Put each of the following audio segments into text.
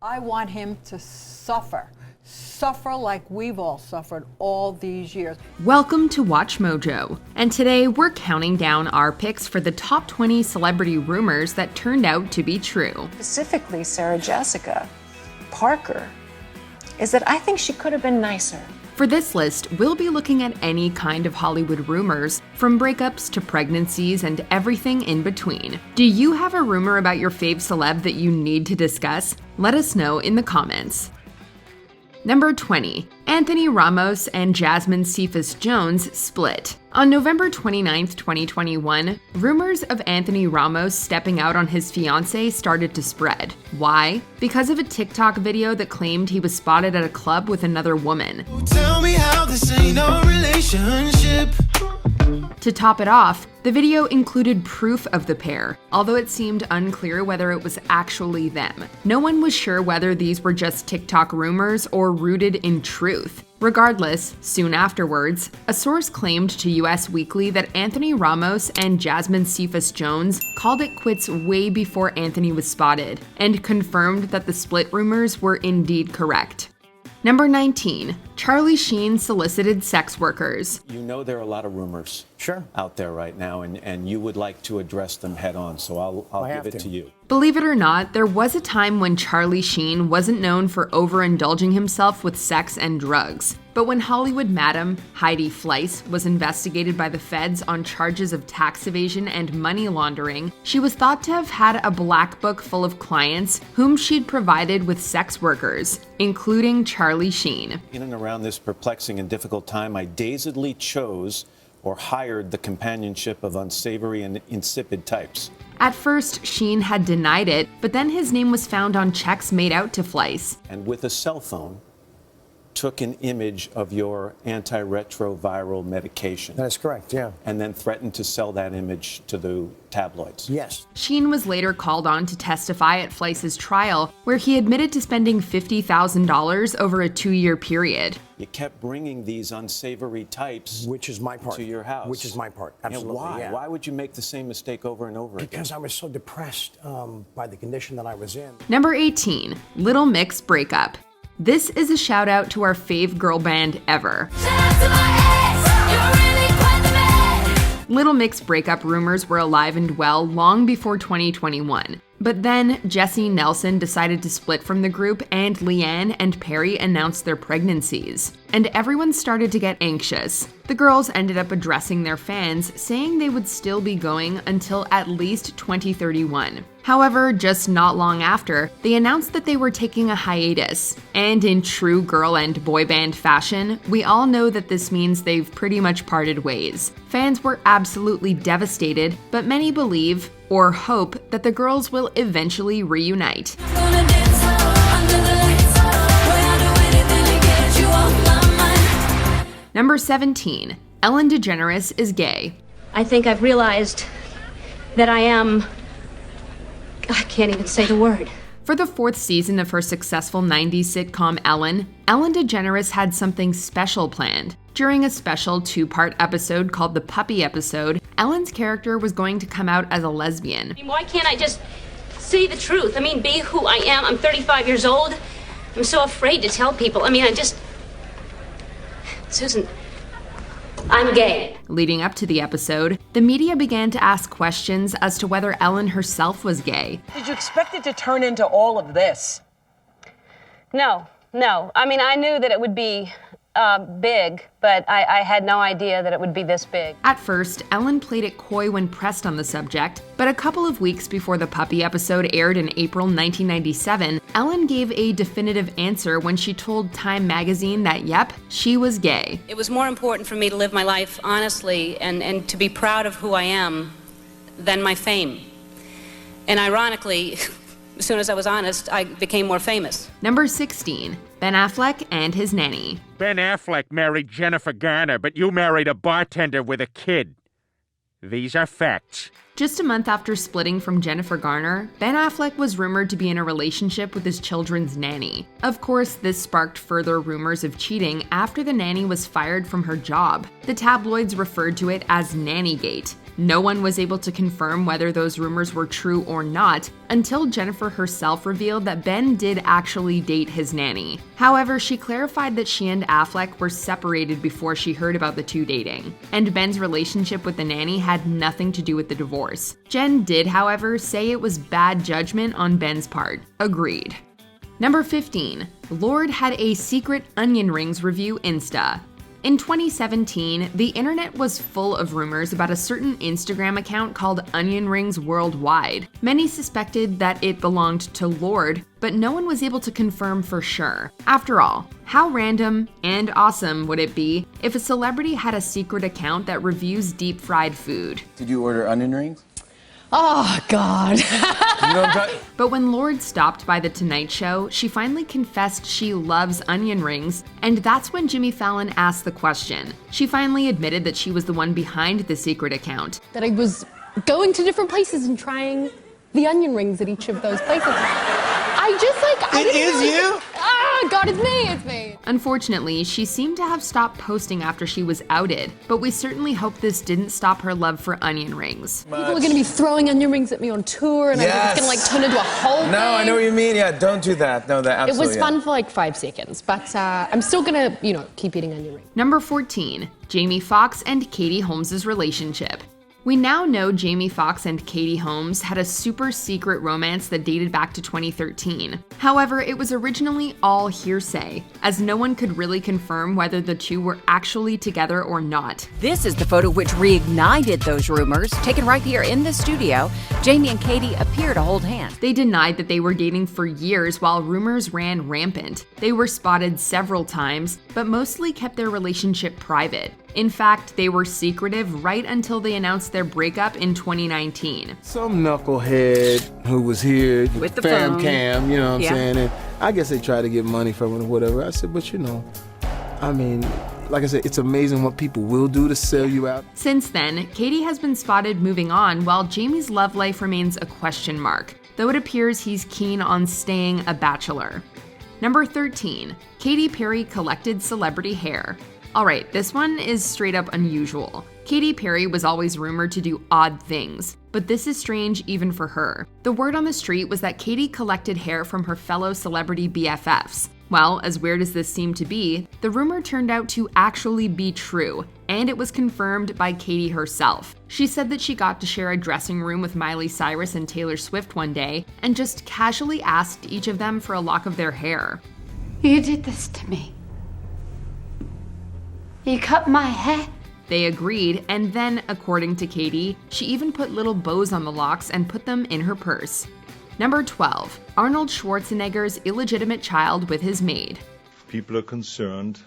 I want him to suffer like we've all suffered all these years. Welcome to Watch Mojo, and today we're counting down our picks for the top 20 celebrity rumors that turned out to be true. Specifically, Sarah Jessica Parker, is that I think she could have been nicer. For this list, we'll be looking at any kind of Hollywood rumors, from breakups to pregnancies and everything in between. Do you have a rumor about your fave celeb that you need to discuss? Let us know in the comments. Number 20. Anthony Ramos and Jasmine Cephas Jones split. On November 29, 2021, rumors of Anthony Ramos stepping out on his fiancée started to spread. Why? Because of a TikTok video that claimed he was spotted at a club with another woman. Tell me how this ain't no relationship. To top it off, the video included proof of the pair, although it seemed unclear whether it was actually them. No one was sure whether these were just TikTok rumors or rooted in truth. Regardless, soon afterwards, a source claimed to US Weekly that Anthony Ramos and Jasmine Cephas Jones called it quits way before Anthony was spotted, and confirmed that the split rumors were indeed correct. Number 19. Charlie Sheen solicited sex workers. You know there are a lot of rumors out there right now, and you would like to address them head on, so I'll give it to you. Believe it or not, there was a time when Charlie Sheen wasn't known for overindulging himself with sex and drugs. But when Hollywood madam Heidi Fleiss was investigated by the feds on charges of tax evasion and money laundering, she was thought to have had a black book full of clients whom she'd provided with sex workers, including Charlie Sheen. In and around this perplexing and difficult time, I dazedly chose or hired the companionship of unsavory and insipid types. At first, Sheen had denied it, but then his name was found on checks made out to Fleiss. And with a cell phone, took an image of your antiretroviral medication. That's correct, yeah. And then threatened to sell that image to the tabloids. Yes. Sheen was later called on to testify at Fleiss's trial, where he admitted to spending $50,000 over a 2-year period. You kept bringing these unsavory types Which is my part. to your house. Which is my part, absolutely. And why? Yeah. Why would you make the same mistake over and over again? Because I was so depressed by the condition that I was in. Number 18. Little Mix breakup. This is a shout out to our fave girl band ever. Little Mix breakup rumors were alive and well long before 2021. But then Jessie Nelson decided to split from the group, and Leanne and Perry announced their pregnancies. And everyone started to get anxious. The girls ended up addressing their fans, saying they would still be going until at least 2031. However, just not long after, they announced that they were taking a hiatus. And in true girl and boy band fashion, we all know that this means they've pretty much parted ways. Fans were absolutely devastated, but many believe or hope that the girls will eventually reunite. Number 17. Ellen DeGeneres Is Gay. I think I've realized that I can't even say the word. For the 4th season of her successful 90s sitcom Ellen DeGeneres had something special planned. During a special 2-part episode called the Puppy Episode, Ellen's character was going to come out as a lesbian. Why can't I just say the truth? Be who I am. I'm 35 years old. I'm so afraid to tell people. Susan, I'm gay. Leading up to the episode, the media began to ask questions as to whether Ellen herself was gay. Did you expect it to turn into all of this? No. I knew that it would be big, but I had no idea that it would be this big. At first, Ellen played it coy when pressed on the subject, but a couple of weeks before the Puppy Episode aired in April 1997, Ellen gave a definitive answer when she told Time magazine that, yep, she was gay. It was more important for me to live my life honestly and to be proud of who I am than my fame. And ironically, as soon as I was honest, I became more famous. Number 16. Ben Affleck and his nanny. Ben Affleck married Jennifer Garner, but you married a bartender with a kid. These are facts. Just a month after splitting from Jennifer Garner, Ben Affleck was rumored to be in a relationship with his children's nanny. Of course, this sparked further rumors of cheating after the nanny was fired from her job. The tabloids referred to it as Nannygate. No one was able to confirm whether those rumors were true or not until Jennifer herself revealed that Ben did actually date his nanny. However, she clarified that she and Affleck were separated before she heard about the two dating, and Ben's relationship with the nanny had nothing to do with the divorce. Jen did, however, say it was bad judgment on Ben's part. Agreed. Number 15. Lorde had a secret onion rings review Insta. In 2017, the internet was full of rumors about a certain Instagram account called Onion Rings Worldwide. Many suspected that it belonged to Lorde, but no one was able to confirm for sure. After all, how random and awesome would it be if a celebrity had a secret account that reviews deep-fried food? Did you order onion rings? Oh, God. You know what I'm talking? But when Lorde stopped by The Tonight Show, she finally confessed she loves onion rings, and that's when Jimmy Fallon asked the question. She finally admitted that she was the one behind the secret account. That I was going to different places and trying the onion rings at each of those places. It is you? Ah, God, it's me. Unfortunately, she seemed to have stopped posting after she was outed, but we certainly hope this didn't stop her love for onion rings. People are going to be throwing onion rings at me on tour, and Yes. it's going to turn into a whole thing. No, I know what you mean. Yeah, don't do that. No, that It absolutely. was fun for like 5 seconds, but I'm still going to, keep eating onion rings. Number 14. Jamie Foxx and Katie Holmes' relationship. We now know Jamie Foxx and Katie Holmes had a super secret romance that dated back to 2013. However, it was originally all hearsay, as no one could really confirm whether the two were actually together or not. This is the photo which reignited those rumors. Taken right here in the studio, Jamie and Katy appear to hold hands. They denied that they were dating for years while rumors ran rampant. They were spotted several times, but mostly kept their relationship private. In fact, they were secretive right until they announced their breakup in 2019. Some knucklehead who was here With the fam phone. cam, you know what Yeah. I'm saying? And I guess they tried to get money from it or whatever. I said, but I mean, like I said, it's amazing what people will do to sell you out. Since then, Katy has been spotted moving on while Jamie's love life remains a question mark, though it appears he's keen on staying a bachelor. Number 13. Katy Perry collected celebrity hair. Alright, this one is straight up unusual. Katy Perry was always rumored to do odd things, but this is strange even for her. The word on the street was that Katy collected hair from her fellow celebrity BFFs. Well, as weird as this seemed to be, the rumor turned out to actually be true, and it was confirmed by Katy herself. She said that she got to share a dressing room with Miley Cyrus and Taylor Swift one day, and just casually asked each of them for a lock of their hair. You did this to me. You cut my hair. They agreed, and then, according to Katy, she even put little bows on the locks and put them in her purse. Number 12. Arnold Schwarzenegger's illegitimate child with his maid. People are concerned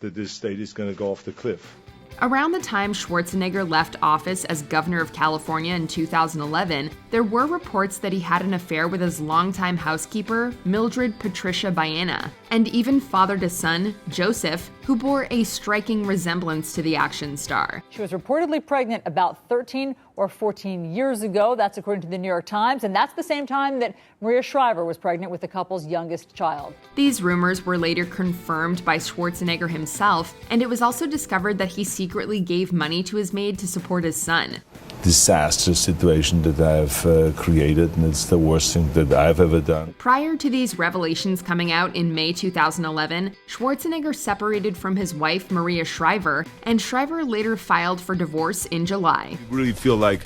that this state is going to go off the cliff. Around the time Schwarzenegger left office as governor of California in 2011, there were reports that he had an affair with his longtime housekeeper, Mildred Patricia Baena, and even fathered a son, Joseph, who bore a striking resemblance to the action star. She was reportedly pregnant about 13 or 14 years ago. That's according to the New York Times, and that's the same time that Maria Shriver was pregnant with the couple's youngest child. These rumors were later confirmed by Schwarzenegger himself, and it was also discovered that he secretly gave money to his maid to support his son. Disaster situation that I've created, and it's the worst thing that I've ever done. Prior to these revelations coming out in May 2011, Schwarzenegger separated from his wife Maria Shriver, and Shriver later filed for divorce in July. I really feel like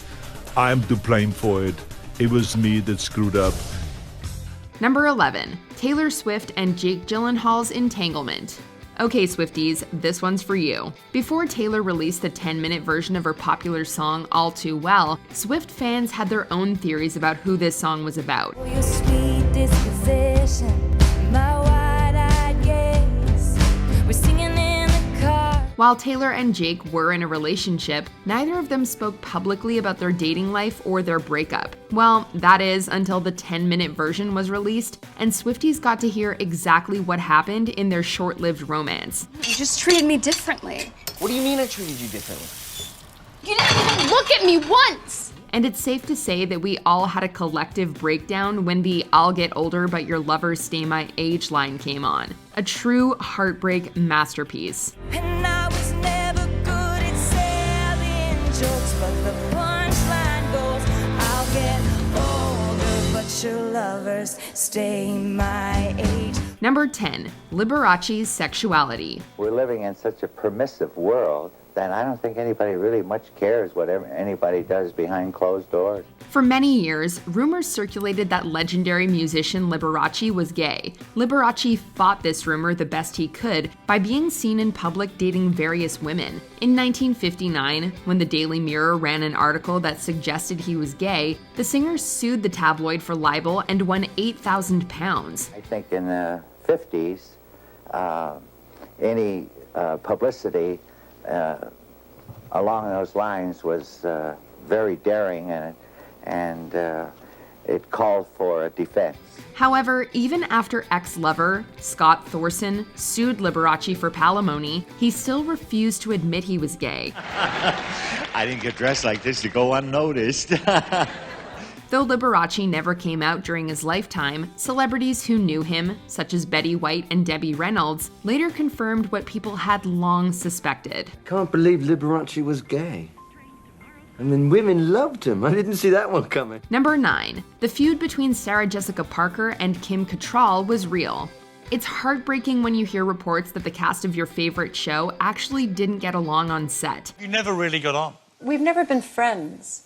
I'm to blame for it. It was me that screwed up. Number 11. Taylor Swift and Jake Gyllenhaal's entanglement. Okay, Swifties, this one's for you. Before Taylor released the 10-minute version of her popular song All Too Well, Swift fans had their own theories about who this song was about. Your sweet disposition, my wide-eyed gaze, we're singing in the car. While Taylor and Jake were in a relationship, neither of them spoke publicly about their dating life or their breakup. Well, that is until the 10-minute version was released, and Swifties got to hear exactly what happened in their short-lived romance. You just treated me differently. What do you mean I treated you differently? You didn't even look at me once! And it's safe to say that we all had a collective breakdown when the "I'll get older but your lovers stay my age" line came on. A true heartbreak masterpiece. And I was never good at selling jokes, official lovers stay my age. Number 10, Liberace's sexuality. We're living in such a permissive world that I don't think anybody really much cares whatever anybody does behind closed doors. For many years, rumors circulated that legendary musician Liberace was gay. Liberace fought this rumor the best he could by being seen in public dating various women. In 1959, when the Daily Mirror ran an article that suggested he was gay, the singer sued the tabloid for libel and won £8,000. I think in the 50s, any publicity along those lines was very daring, and it called for a defense. However, even after ex-lover Scott Thorson sued Liberace for palimony, he still refused to admit he was gay. I didn't get dressed like this to go unnoticed. Though Liberace never came out during his lifetime, celebrities who knew him, such as Betty White and Debbie Reynolds, later confirmed what people had long suspected. Can't believe Liberace was gay. I mean, women loved him. I didn't see that one coming. Number 9. The feud between Sarah Jessica Parker and Kim Cattrall was real. It's heartbreaking when you hear reports that the cast of your favorite show actually didn't get along on set. You never really got on. We've never been friends.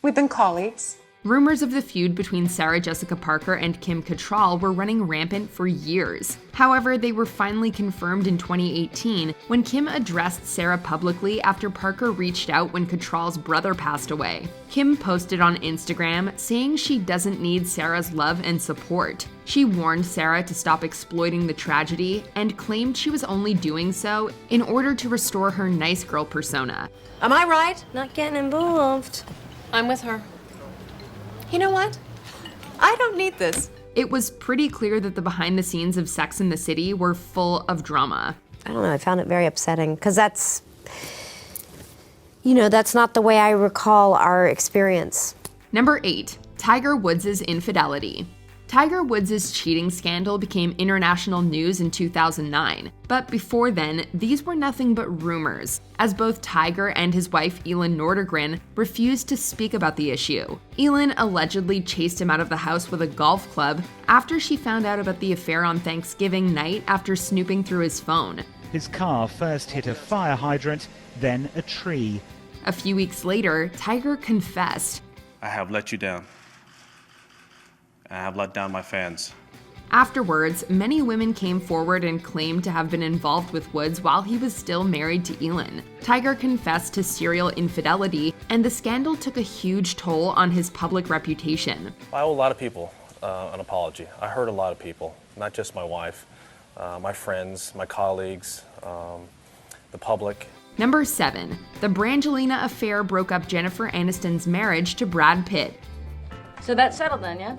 We've been colleagues. Rumors of the feud between Sarah Jessica Parker and Kim Cattrall were running rampant for years. However, they were finally confirmed in 2018 when Kim addressed Sarah publicly after Parker reached out when Cattrall's brother passed away. Kim posted on Instagram saying she doesn't need Sarah's love and support. She warned Sarah to stop exploiting the tragedy and claimed she was only doing so in order to restore her nice girl persona. Am I right? Not getting involved. I'm with her. You know what? I don't need this. It was pretty clear that the behind the scenes of Sex and the City were full of drama. I don't know, I found it very upsetting because that's not the way I recall our experience. Number 8, Tiger Woods' infidelity. Tiger Woods' cheating scandal became international news in 2009, but before then, these were nothing but rumors, as both Tiger and his wife Ellen Nordegren refused to speak about the issue. Ellen allegedly chased him out of the house with a golf club after she found out about the affair on Thanksgiving night after snooping through his phone. His car first hit a fire hydrant, then a tree. A few weeks later, Tiger confessed. I have let you down. I have let down my fans. Afterwards, many women came forward and claimed to have been involved with Woods while he was still married to Ellen. Tiger confessed to serial infidelity, and the scandal took a huge toll on his public reputation. I owe a lot of people an apology. I hurt a lot of people, not just my wife, my friends, my colleagues, the public. Number 7. The Brangelina affair broke up Jennifer Aniston's marriage to Brad Pitt. So that's settled then, yeah?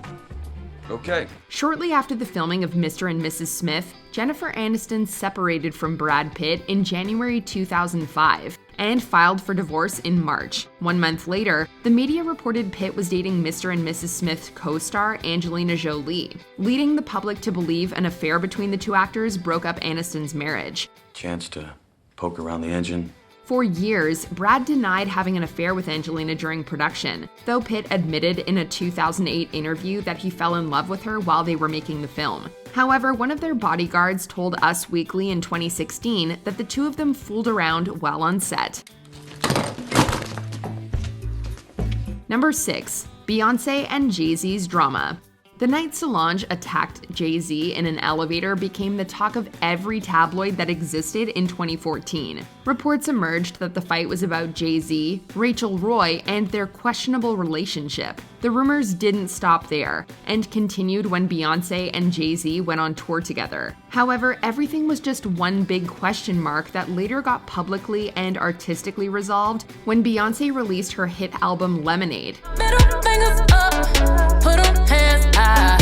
Okay. Shortly after the filming of Mr. and Mrs. Smith, Jennifer Aniston separated from Brad Pitt in January 2005 and filed for divorce in March. 1 month later, the media reported Pitt was dating Mr. and Mrs. Smith co-star Angelina Jolie, leading the public to believe an affair between the two actors broke up Aniston's marriage. Chance to poke around the engine. For years, Brad denied having an affair with Angelina during production, though Pitt admitted in a 2008 interview that he fell in love with her while they were making the film. However, one of their bodyguards told Us Weekly in 2016 that the two of them fooled around while on set. Number 6. Beyoncé and Jay-Z's drama. The night Solange attacked Jay-Z in an elevator became the talk of every tabloid that existed in 2014. Reports emerged that the fight was about Jay-Z, Rachel Roy, and their questionable relationship. The rumors didn't stop there, and continued when Beyoncé and Jay-Z went on tour together. However, everything was just one big question mark that later got publicly and artistically resolved when Beyoncé released her hit album Lemonade. Middle fingers up, put 'em hands high,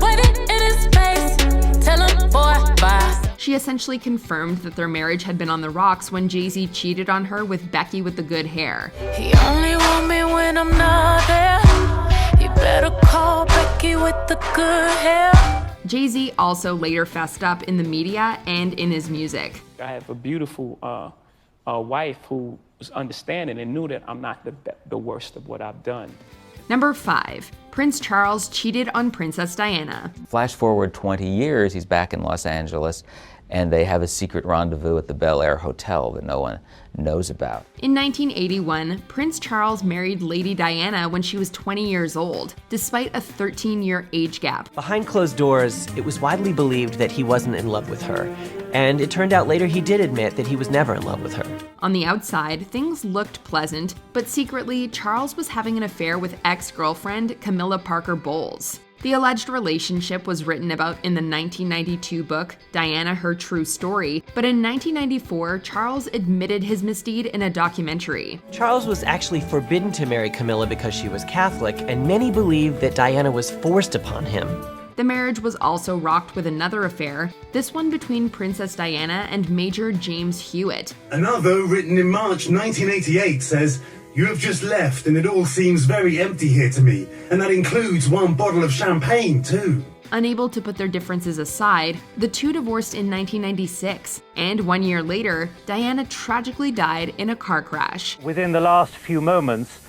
wave it in his face, tell him boy bye. She essentially confirmed that their marriage had been on the rocks when Jay-Z cheated on her with Becky with the good hair. He only want me when I'm not there. You better call Becky with the good hair. Jay-Z also later fessed up in the media and in his music. I have a beautiful wife who was understanding and knew that I'm not the worst of what I've done. Number 5. Prince Charles cheated on Princess Diana. Flash forward 20 years, he's back in Los Angeles, and they have a secret rendezvous at the Bel Air Hotel that no one knows about. In 1981, Prince Charles married Lady Diana when she was 20 years old, despite a 13-year age gap. Behind closed doors, it was widely believed that he wasn't in love with her, and it turned out later he did admit that he was never in love with her. On the outside, things looked pleasant, but secretly, Charles was having an affair with ex-girlfriend Camilla Parker Bowles. The alleged relationship was written about in the 1992 book, Diana, Her True Story, but in 1994, Charles admitted his misdeed in a documentary. Charles was actually forbidden to marry Camilla because she was Catholic, and many believe that Diana was forced upon him. The marriage was also rocked with another affair, this one between Princess Diana and Major James Hewitt. Another, written in March 1988, says, "You have just left and it all seems very empty here to me, and that includes one bottle of champagne too." Unable to put their differences aside, the two divorced in 1996, and 1 year later, Diana tragically died in a car crash. Within the last few moments,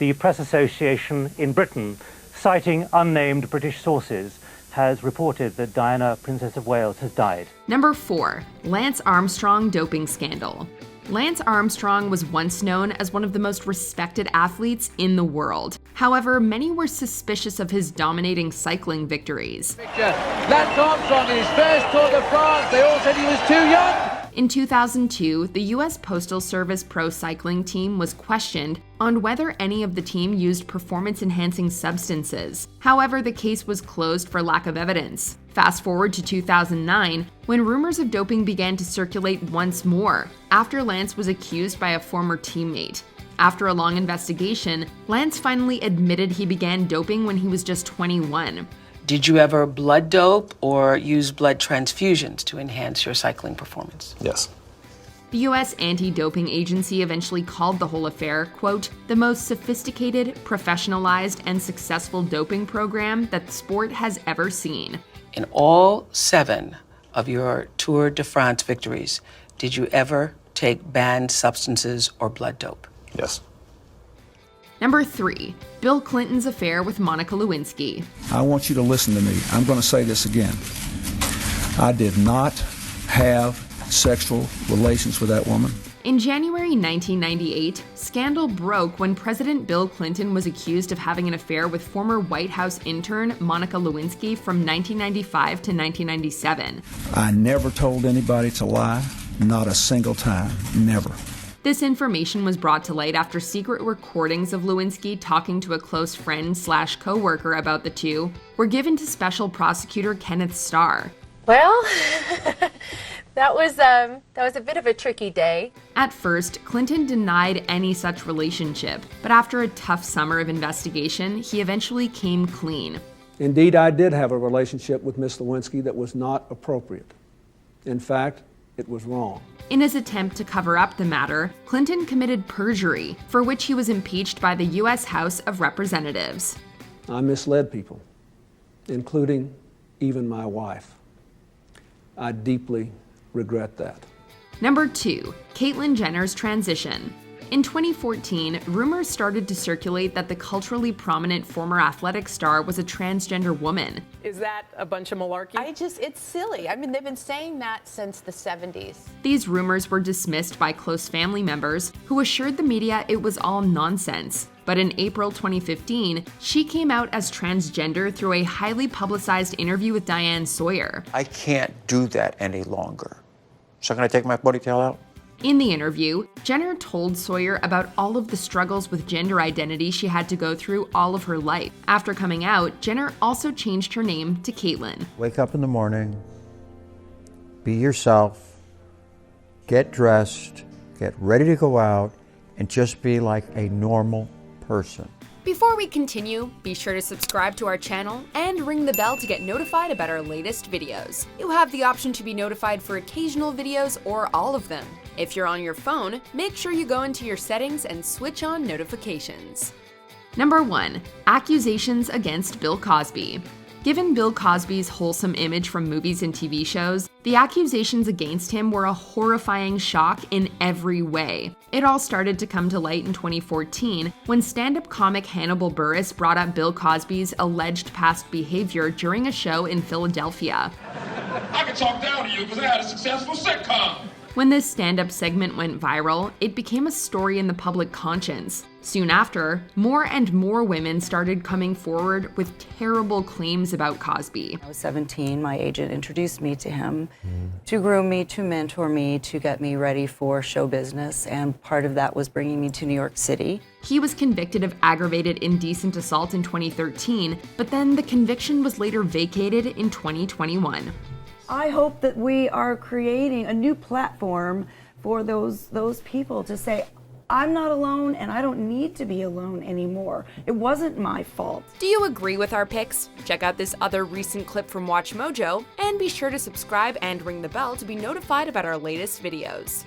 the Press Association in Britain, citing unnamed British sources, has reported that Diana, Princess of Wales, has died. Number 4. Lance Armstrong doping scandal. Lance Armstrong was once known as one of the most respected athletes in the world. However, many were suspicious of his dominating cycling victories. Lance Armstrong in his first Tour de France, they all said he was too young. In 2002, the U.S. Postal Service pro cycling team was questioned on whether any of the team used performance-enhancing substances. However, the case was closed for lack of evidence. Fast forward to 2009, when rumors of doping began to circulate once more, after Lance was accused by a former teammate. After a long investigation, Lance finally admitted he began doping when he was just 21. Did you ever blood dope or use blood transfusions to enhance your cycling performance? Yes. The U.S. anti-doping agency eventually called the whole affair, quote, the most sophisticated, professionalized, and successful doping program that the sport has ever seen. In all 7 of your Tour de France victories, did you ever take banned substances or blood dope? Yes. Number 3. Bill Clinton's affair with Monica Lewinsky. I want you to listen to me. I'm going to say this again. I did not have sexual relations with that woman. In January 1998, scandal broke when President Bill Clinton was accused of having an affair with former White House intern Monica Lewinsky from 1995 to 1997. I never told anybody to lie, not a single time, never. This information was brought to light after secret recordings of Lewinsky talking to a close friend/co-worker about the two were given to Special Prosecutor Kenneth Starr. Well, that was a bit of a tricky day. At first, Clinton denied any such relationship, but after a tough summer of investigation, he eventually came clean. Indeed, I did have a relationship with Miss Lewinsky that was not appropriate. In fact, it was wrong. In his attempt to cover up the matter, Clinton committed perjury, for which he was impeached by the U.S. House of Representatives. I misled people, including even my wife. I deeply regret that. Number 2. Caitlyn Jenner's transition. In 2014, rumors started to circulate that the culturally prominent former athletic star was a transgender woman. Is that a bunch of malarkey? It's silly. I mean, they've been saying that since the 70s. These rumors were dismissed by close family members who assured the media it was all nonsense. But in April 2015, she came out as transgender through a highly publicized interview with Diane Sawyer. I can't do that any longer. So can I take my ponytail out? In the interview, Jenner told Sawyer about all of the struggles with gender identity she had to go through all of her life. After coming out, Jenner also changed her name to Caitlyn. Wake up in the morning, be yourself, get dressed, get ready to go out, and just be like a normal person. Before we continue, be sure to subscribe to our channel and ring the bell to get notified about our latest videos. You have the option to be notified for occasional videos or all of them. If you're on your phone, make sure you go into your settings and switch on notifications. Number 1. Accusations against Bill Cosby. Given Bill Cosby's wholesome image from movies and TV shows, the accusations against him were a horrifying shock in every way. It all started to come to light in 2014 when stand-up comic Hannibal Buress brought up Bill Cosby's alleged past behavior during a show in Philadelphia. I can talk down to you because I had a successful sitcom. When this stand-up segment went viral, it became a story in the public conscience. Soon after, more and more women started coming forward with terrible claims about Cosby. I was 17, my agent introduced me to him to groom me, to mentor me, to get me ready for show business, and part of that was bringing me to New York City. He was convicted of aggravated indecent assault in 2013, but then the conviction was later vacated in 2021. I hope that we are creating a new platform for those people to say, I'm not alone and I don't need to be alone anymore. It wasn't my fault. Do you agree with our picks? Check out this other recent clip from WatchMojo, and be sure to subscribe and ring the bell to be notified about our latest videos.